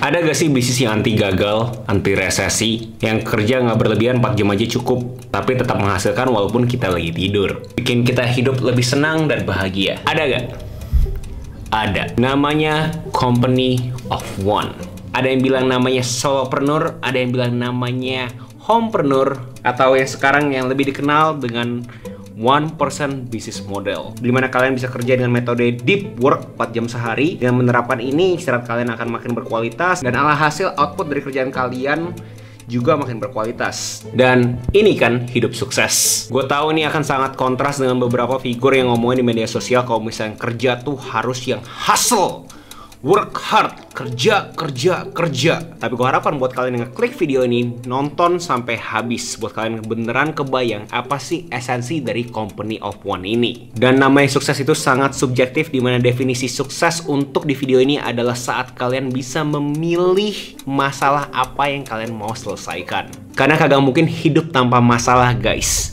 Ada gak sih bisnis yang anti gagal, anti resesi, yang kerja nggak berlebihan 4 jam aja cukup, tapi tetap menghasilkan walaupun kita lagi tidur? Bikin kita hidup lebih senang dan bahagia. Ada gak? Ada. Namanya Company of One. Ada yang bilang namanya solopreneur, ada yang bilang namanya homepreneur, atau yang sekarang yang lebih dikenal dengan one person business model, dimana kalian bisa kerja dengan metode deep work 4 jam sehari. Dengan menerapkan ini, istirahat kalian akan makin berkualitas dan alhasil output dari kerjaan kalian juga makin berkualitas. Dan ini kan hidup sukses. Gue tahu ini akan sangat kontras dengan beberapa figur yang ngomongin di media sosial kalau misalnya kerja tuh harus yang hustle, work hard, kerja. Tapi gue harapkan buat kalian yang ngeklik video ini, nonton sampai habis, buat kalian beneran kebayang apa sih esensi dari Company of One ini. Dan namanya sukses itu sangat subjektif, dimana definisi sukses untuk di video ini adalah saat kalian bisa memilih masalah apa yang kalian mau selesaikan. Karena kagak mungkin hidup tanpa masalah, guys.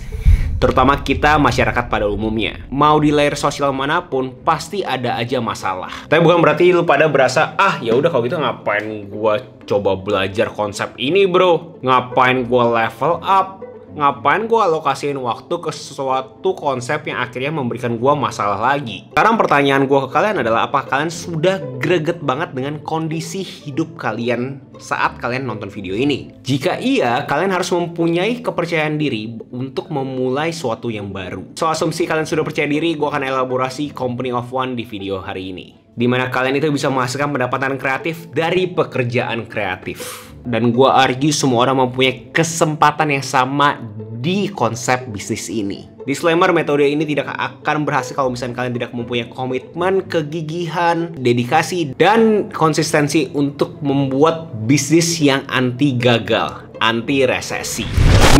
Terutama kita masyarakat pada umumnya. Mau di layer sosial manapun, pasti ada aja masalah. Tapi bukan berarti lu pada berasa, ya udah kalau gitu ngapain gua coba belajar konsep ini bro? Ngapain gua level up? Ngapain gua alokasiin waktu ke sesuatu konsep yang akhirnya memberikan gua masalah lagi? Sekarang pertanyaan gua ke kalian adalah, apa kalian sudah greget banget dengan kondisi hidup kalian saat kalian nonton video ini? Jika iya, kalian harus mempunyai kepercayaan diri untuk memulai suatu yang baru. So, asumsi kalian sudah percaya diri, gua akan elaborasi Company of One di video hari ini, dimana kalian itu bisa menghasilkan pendapatan kreatif dari pekerjaan kreatif. Dan gue argue semua orang mempunyai kesempatan yang sama di konsep bisnis ini. Disclaimer, metode ini tidak akan berhasil kalau misalnya kalian tidak mempunyai komitmen, kegigihan, dedikasi, dan konsistensi untuk membuat bisnis yang anti gagal, anti resesi.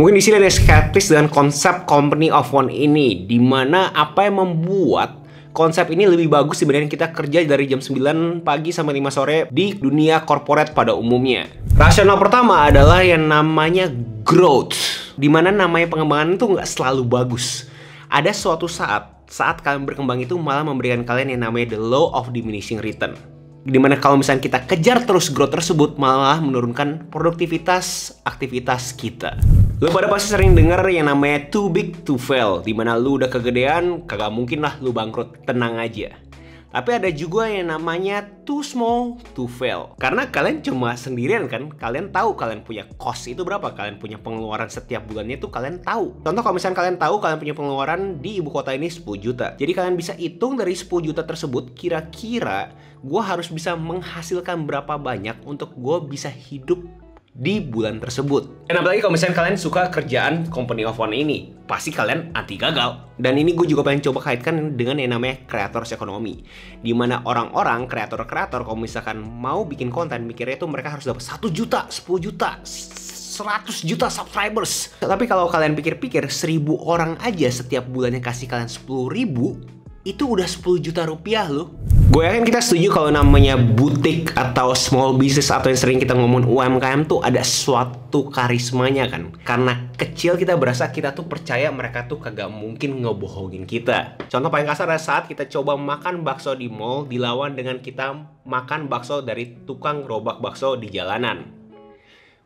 Mungkin di sini ada skeptis dengan konsep Company of One ini, dimana apa yang membuat konsep ini lebih bagus dibanding kita kerja dari jam 9 pagi sampai 5 sore di dunia corporate pada umumnya. Rasional pertama adalah yang namanya growth, dimana namanya pengembangan itu nggak selalu bagus. Ada suatu saat kalian berkembang itu malah memberikan kalian yang namanya the law of diminishing return, dimana kalau misalnya kita kejar terus growth tersebut malah menurunkan produktivitas aktivitas kita. Lu pada pasti sering denger yang namanya too big to fail, dimana lu udah kegedean, kagak mungkin lah lu bangkrut, tenang aja. Tapi ada juga yang namanya too small to fail, karena kalian cuma sendirian kan, kalian tahu kalian punya cost itu berapa, kalian punya pengeluaran setiap bulannya itu kalian tahu. Contoh kalau misalnya kalian tahu kalian punya pengeluaran di ibu kota ini 10 juta, jadi kalian bisa hitung dari 10 juta tersebut, kira-kira gue harus bisa menghasilkan berapa banyak untuk gue bisa hidup di bulan tersebut. Dan apalagi kalau misalnya kalian suka kerjaan Company of One ini, pasti kalian anti gagal. Dan ini gue juga pengen coba kaitkan dengan yang namanya creators economy, dimana orang-orang kreator-kreator kalau misalkan mau bikin konten, mikirnya tuh mereka harus dapat 1 juta, 10 juta, 100 juta subscribers. Tapi kalau kalian pikir-pikir, 1000 orang aja setiap bulannya kasih kalian 10.000, itu udah 10 juta rupiah loh. Gue yakin kita setuju kalau namanya butik atau small business atau yang sering kita ngomong UMKM tuh ada suatu karismanya kan. Karena kecil kita berasa kita tuh percaya mereka tuh kagak mungkin ngebohongin kita. Contoh paling kasar adalah saat kita coba makan bakso di mall dilawan dengan kita makan bakso dari tukang gerobak bakso di jalanan.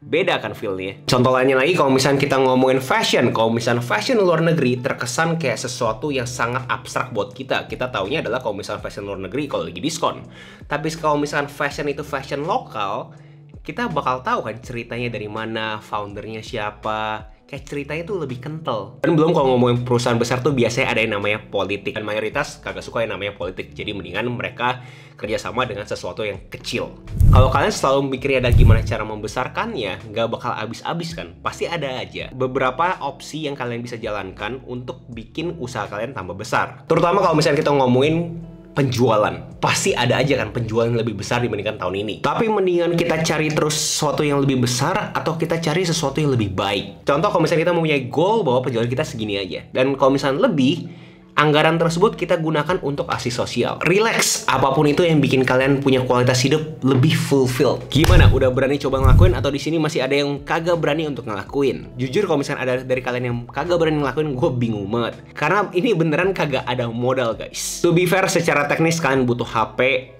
Beda kan feel-nya. Contoh lainnya lagi, kalau misalnya kita ngomongin fashion, kalau misalnya fashion luar negeri terkesan kayak sesuatu yang sangat abstrak buat kita. Kita taunya adalah kalau misalnya fashion luar negeri kalau lagi diskon. Tapi kalau misalnya fashion itu fashion lokal, kita bakal tahu kan ceritanya dari mana, foundernya siapa. Kayak ceritanya tuh lebih kental. Dan belum kalau ngomongin perusahaan besar tuh biasanya ada yang namanya politik. Dan mayoritas kagak suka yang namanya politik. Jadi mendingan mereka kerjasama dengan sesuatu yang kecil. Kalau kalian selalu mikirnya ada gimana cara membesarkannya, nggak bakal habis-habis kan. Pasti ada aja beberapa opsi yang kalian bisa jalankan untuk bikin usaha kalian tambah besar. Terutama kalau misalnya kita ngomongin penjualan, pasti ada aja kan penjualan yang lebih besar dibandingkan tahun ini. Tapi mendingan kita cari terus sesuatu yang lebih besar atau kita cari sesuatu yang lebih baik. Contoh kalau misalnya kita mempunyai goal bahwa penjualan kita segini aja, dan kalau misalnya lebih, anggaran tersebut kita gunakan untuk aksi sosial. Relax, apapun itu yang bikin kalian punya kualitas hidup lebih fulfilled. Gimana? Udah berani coba ngelakuin atau di sini masih ada yang kagak berani untuk ngelakuin? Jujur kalau misalnya ada dari kalian yang kagak berani ngelakuin, gue bingung banget. Karena ini beneran kagak ada modal, guys. To be fair, secara teknis kalian butuh HP,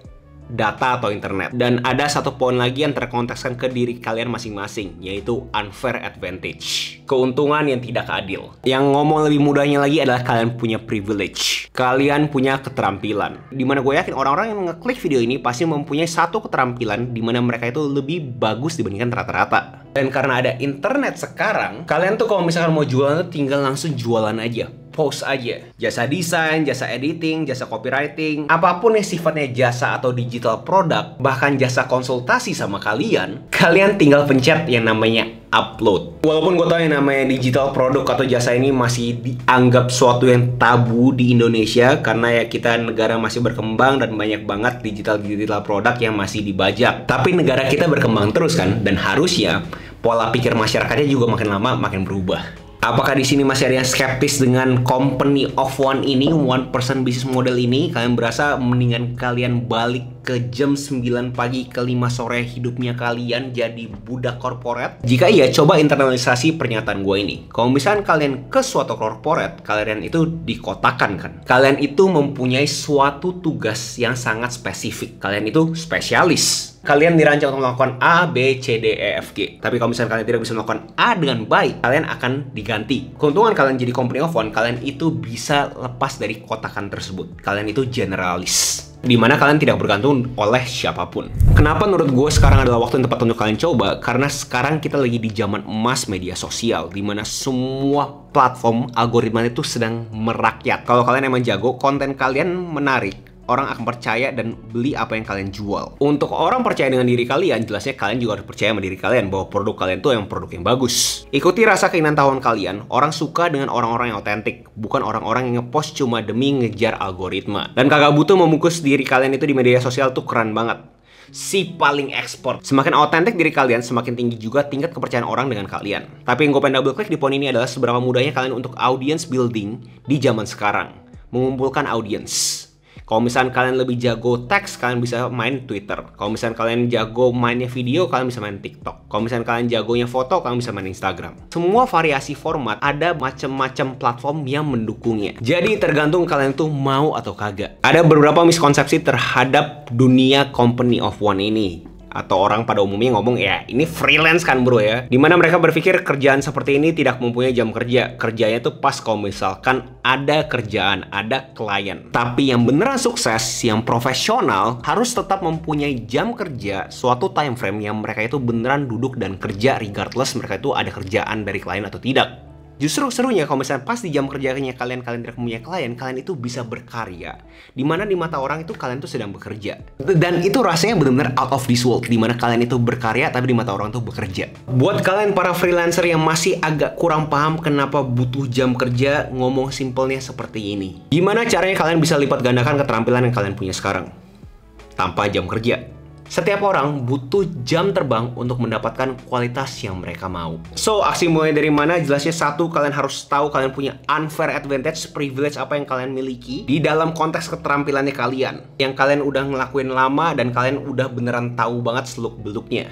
data atau internet. Dan ada satu poin lagi yang terkontekskan ke diri kalian masing-masing, yaitu unfair advantage, keuntungan yang tidak adil. Yang ngomong lebih mudahnya lagi adalah kalian punya privilege, kalian punya keterampilan. Dimana gue yakin orang-orang yang ngeklik video ini pasti mempunyai satu keterampilan dimana mereka itu lebih bagus dibandingkan rata-rata. Dan karena ada internet sekarang, kalian tuh kalau misalkan mau jualan tuh tinggal langsung jualan aja, post aja. Jasa desain, jasa editing, jasa copywriting, apapun yang sifatnya jasa atau digital product, bahkan jasa konsultasi sama kalian, kalian tinggal pencet yang namanya upload. Walaupun gue tau yang namanya digital product atau jasa ini masih dianggap suatu yang tabu di Indonesia, karena ya kita negara masih berkembang dan banyak banget digital product yang masih dibajak. Tapi negara kita berkembang terus kan, dan harusnya pola pikir masyarakatnya juga makin lama makin berubah. Apakah di sini masih ada yang skeptis dengan company of one ini, one person business model ini? Kalian berasa mendingan kalian balik ke jam 9 pagi ke 5 sore hidupnya kalian jadi budak korporat? Jika iya, coba internalisasi pernyataan gue ini. Kalau misalkan kalian ke suatu korporat, kalian itu dikotakan kan. Kalian itu mempunyai suatu tugas yang sangat spesifik. Kalian itu spesialis. Kalian dirancang untuk melakukan A, B, C, D, E, F, G. Tapi kalau misalnya kalian tidak bisa melakukan A dengan baik, kalian akan diganti. Keuntungan kalian jadi company of one, kalian itu bisa lepas dari kotakan tersebut. Kalian itu generalis, dimana kalian tidak bergantung oleh siapapun. Kenapa menurut gue sekarang adalah waktu yang tepat untuk kalian coba? Karena sekarang kita lagi di zaman emas media sosial, dimana semua platform algoritma itu sedang merakyat. Kalau kalian emang jago, konten kalian menarik, orang akan percaya dan beli apa yang kalian jual. Untuk orang percaya dengan diri kalian, jelasnya kalian juga harus percaya sama diri kalian bahwa produk kalian tuh yang produk yang bagus. Ikuti rasa keinginan tahuan kalian. Orang suka dengan orang-orang yang otentik, bukan orang-orang yang ngepost cuma demi ngejar algoritma. Dan kagak butuh membungkus diri kalian itu di media sosial tuh keren banget. Si paling ekspor. Semakin otentik diri kalian, semakin tinggi juga tingkat kepercayaan orang dengan kalian. Tapi yang gue pengen double klik di poin ini adalah seberapa mudahnya kalian untuk audience building di zaman sekarang. Mengumpulkan audience. Kalau misalnya kalian lebih jago teks, kalian bisa main Twitter. Kalau misalnya kalian jago mainnya video, kalian bisa main TikTok. Kalau misalnya kalian jagonya foto, kalian bisa main Instagram. Semua variasi format, ada macam-macam platform yang mendukungnya. Jadi tergantung kalian tuh mau atau kagak. Ada beberapa miskonsepsi terhadap dunia company of one ini. Atau orang pada umumnya ngomong, ya ini freelance kan bro ya. Dimana mereka berpikir kerjaan seperti ini tidak mempunyai jam kerja. Kerjanya tuh pas kalau misalkan ada kerjaan, ada klien. Tapi yang beneran sukses, yang profesional, harus tetap mempunyai jam kerja, suatu time frame yang mereka itu beneran duduk dan kerja regardless mereka itu ada kerjaan dari klien atau tidak. Justru serunya kalau misalnya pas di jam kerjanya kalian tidak punya klien, kalian itu bisa berkarya. Dimana di mata orang itu kalian tuh sedang bekerja. Dan itu rasanya benar-benar out of this world. Dimana kalian itu berkarya tapi di mata orang tuh bekerja. Buat kalian para freelancer yang masih agak kurang paham kenapa butuh jam kerja, ngomong simpelnya seperti ini. Gimana caranya kalian bisa lipat gandakan keterampilan yang kalian punya sekarang tanpa jam kerja? Setiap orang butuh jam terbang untuk mendapatkan kualitas yang mereka mau. So, aksi mulai dari mana? Jelasnya satu, kalian harus tahu kalian punya unfair advantage, privilege apa yang kalian miliki di dalam konteks keterampilannya kalian. Yang kalian udah ngelakuin lama dan kalian udah beneran tahu banget seluk-beluknya.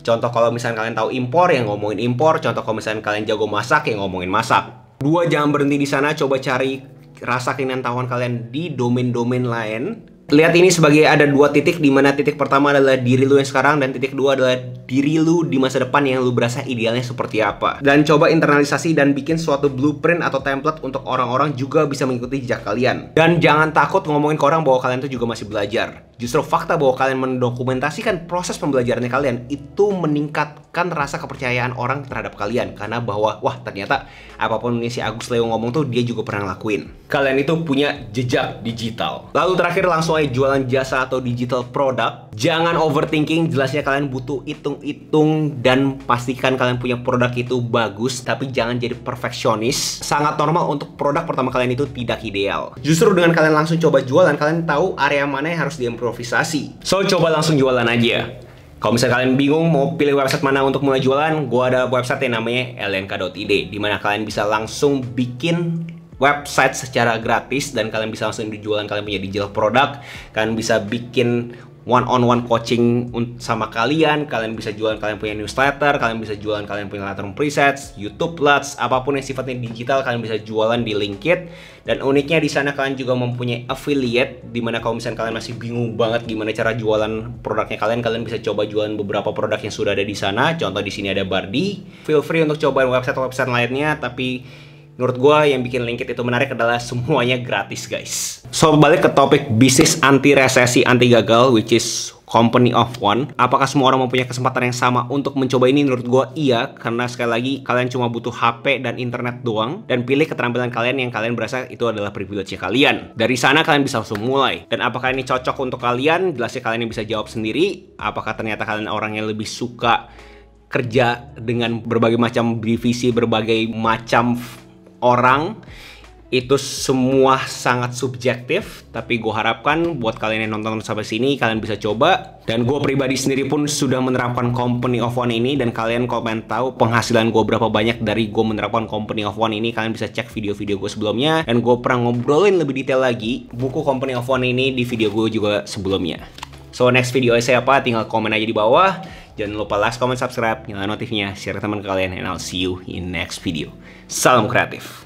Contoh kalau misalnya kalian tahu impor, yang ngomongin impor. Contoh kalau misalnya kalian jago masak, yang ngomongin masak. Dua, jangan berhenti di sana, coba cari rasa keinginan tahuan kalian di domain-domain lain. Lihat ini sebagai ada dua titik, di mana titik pertama adalah diri lu yang sekarang dan titik dua adalah diri lu di masa depan yang lu berasa idealnya seperti apa. Dan coba internalisasi dan bikin suatu blueprint atau template untuk orang-orang juga bisa mengikuti jejak kalian. Dan jangan takut ngomongin ke orang bahwa kalian tuh juga masih belajar. Justru fakta bahwa kalian mendokumentasikan proses pembelajarannya kalian itu meningkatkan rasa kepercayaan orang terhadap kalian. Karena bahwa, wah ternyata apapun yang si Agus Leo ngomong tuh dia juga pernah ngelakuin. Kalian itu punya jejak digital. Lalu terakhir langsung aja jualan jasa atau digital product. Jangan overthinking, jelasnya kalian butuh hitung-hitung dan pastikan kalian punya produk itu bagus. Tapi jangan jadi perfeksionis. Sangat normal untuk produk pertama kalian itu tidak ideal. Justru dengan kalian langsung coba jualan, kalian tahu area mana yang harus diimprovisasi. So, coba langsung jualan aja. Kalau misalnya kalian bingung mau pilih website mana untuk mulai jualan, gue ada website yang namanya lnk.id, dimana kalian bisa langsung bikin website secara gratis dan kalian bisa langsung dijualan kalian punya digital product. Kalian bisa bikin one-on-one coaching sama kalian bisa jualan kalian punya newsletter, kalian bisa jualan kalian punya Lightroom presets, YouTube Ads, apapun yang sifatnya digital kalian bisa jualan di Linkit. Dan uniknya di sana kalian juga mempunyai affiliate, dimana kalau misalnya kalian masih bingung banget gimana cara jualan produknya kalian bisa coba jualan beberapa produk yang sudah ada di sana. Contoh di sini ada Bardi. Feel free untuk cobain website lainnya, tapi menurut gue yang bikin Linkit itu menarik adalah semuanya gratis, guys. So, balik ke topik bisnis anti resesi, anti gagal, which is company of one. Apakah semua orang mempunyai kesempatan yang sama untuk mencoba ini? Menurut gue iya, karena sekali lagi kalian cuma butuh HP dan internet doang, dan pilih keterampilan kalian yang kalian berasa itu adalah privilege kalian. Dari sana kalian bisa langsung mulai. Dan apakah ini cocok untuk kalian? Jelasnya kalian yang bisa jawab sendiri. Apakah ternyata kalian orang yang lebih suka kerja dengan berbagai macam divisi, berbagai macam orang? Itu semua sangat subjektif, tapi gue harapkan buat kalian yang nonton sampai sini kalian bisa coba. Dan gue pribadi sendiri pun sudah menerapkan company of one ini, dan kalian kalau pengen tahu penghasilan gue berapa banyak dari gue menerapkan company of one ini, kalian bisa cek video-video gue sebelumnya, dan gue pernah ngobrolin lebih detail lagi buku company of one ini di video gue juga sebelumnya. So, next video saya apa? Tinggal komen aja di bawah. Jangan lupa like, comment, subscribe, nyalain notifnya, share ke teman kalian, and I'll see you in next video. Salam kreatif.